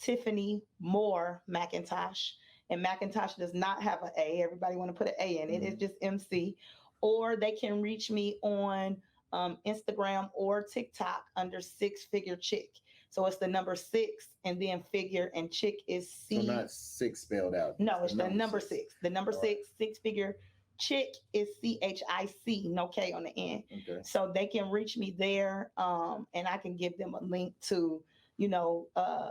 Tiffany Moore-McIntosh. And McIntosh does not have an A. Everybody want to put an A in it. It's just MC. Or they can reach me on Instagram or TikTok under Six Figure Chick. So it's the number six and then figure, and chick is C. So not six spelled out. No, it's the number six. The number six, Six Figure Chick is CHIC, no K on the end. Okay. So they can reach me there, and I can give them a link to,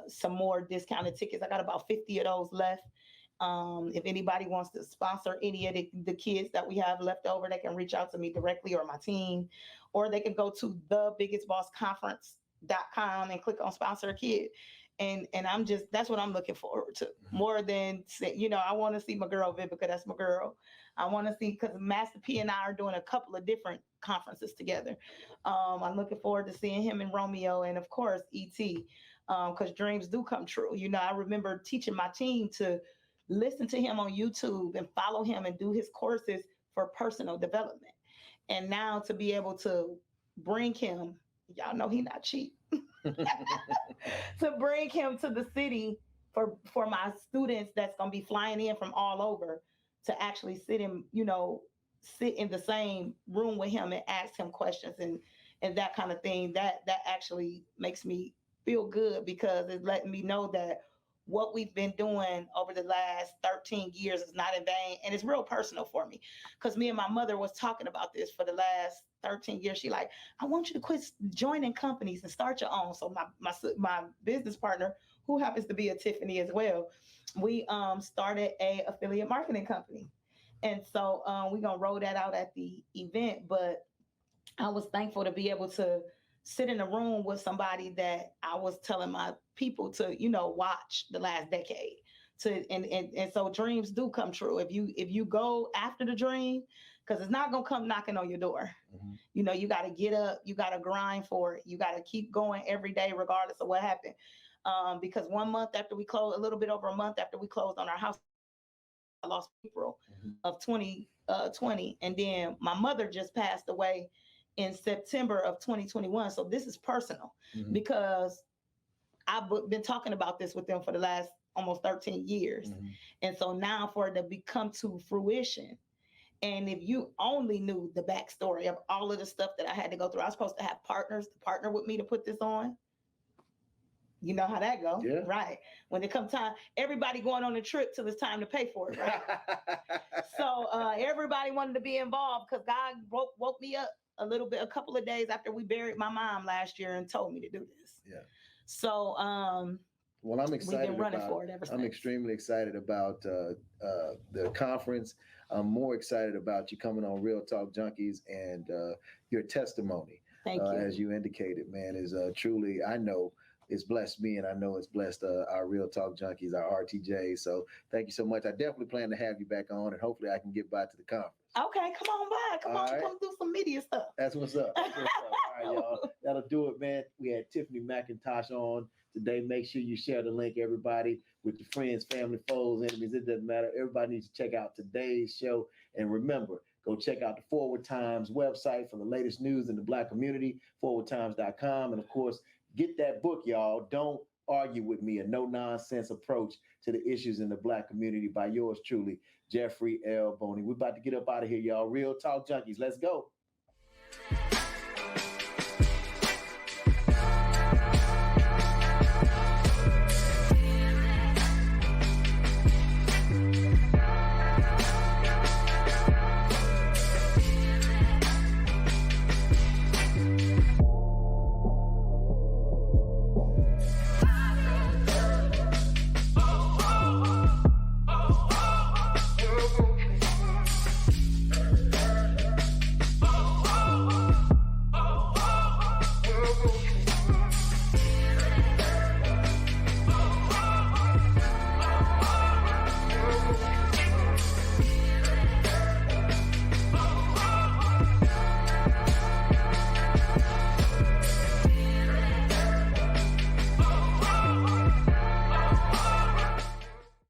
some more discounted tickets. I got about 50 of those left. If anybody wants to sponsor any of the kids that we have left over, they can reach out to me directly or my team, or they can go to thebiggestbossconference.com and click on sponsor a kid. And that's what I'm looking forward to more than, I want to see my girl Vivica. That's my girl. I want to see, because Master P and I are doing a couple of different conferences together. I'm looking forward to seeing him and Romeo, and of course, E.T., because dreams do come true. I remember teaching my team to listen to him on YouTube and follow him and do his courses for personal development. And now to be able to bring him, y'all know he not cheap, to bring him to the city for my students that's going to be flying in from all over to actually sit in the same room with him and ask him questions and that kind of thing, that actually makes me feel good, because it's letting me know that what we've been doing over the last 13 years is not in vain. And it's real personal for me, because me and my mother was talking about this for the last 13 years. She like, I want you to quit joining companies and start your own. So my business partner, who happens to be a Tiffany as well, we started a affiliate marketing company. And so we're going to roll that out at the event. But I was thankful to be able to sit in a room with somebody that I was telling my people to, watch the last decade. And so dreams do come true. If you go after the dream, because it's not going to come knocking on your door. Mm-hmm. You got to get up, you got to grind for it. You got to keep going every day, regardless of what happened. Because 1 month after we closed, a little bit over a month after we closed on our house, I lost April of 2020. And then my mother just passed away in September of 2021. So this is personal, because I've been talking about this with them for the last almost 13 years. And so now for it to come to fruition, and if you only knew the backstory of all of the stuff that I had to go through, I was supposed to have partners to partner with me to put this on. You know how that goes, right? When it comes time, everybody going on a trip till it's time to pay for it, right? So everybody wanted to be involved, because God woke me up a couple of days after we buried my mom last year and told me to do this. Yeah. So well, I'm excited. We've been running for it ever since. I'm extremely excited about the conference. I'm more excited about you coming on Real Talk Junkies, and your testimony. Thank you. As you indicated, man, is truly, I know, it's blessed me, and I know it's blessed our Real Talk Junkies, our RTJ. So thank you so much. I definitely plan to have you back on, and hopefully I can get by to the conference. Okay, come on by. Come do some media stuff. That's what's up. All right, y'all. That'll do it, man. We had Tiffany Mcintosh on today. Make sure you share the link, everybody, with your friends, family, foes, enemies. It doesn't matter. Everybody needs to check out today's show. And remember, go check out the Forward Times website for the latest news in the Black community, forwardtimes.com. And of course, get that book, y'all. Don't argue with me, a no-nonsense approach to the issues in the Black community by yours truly, Jeffrey L. Boney. We're about to get up out of here, y'all. Real Talk Junkies. Let's go.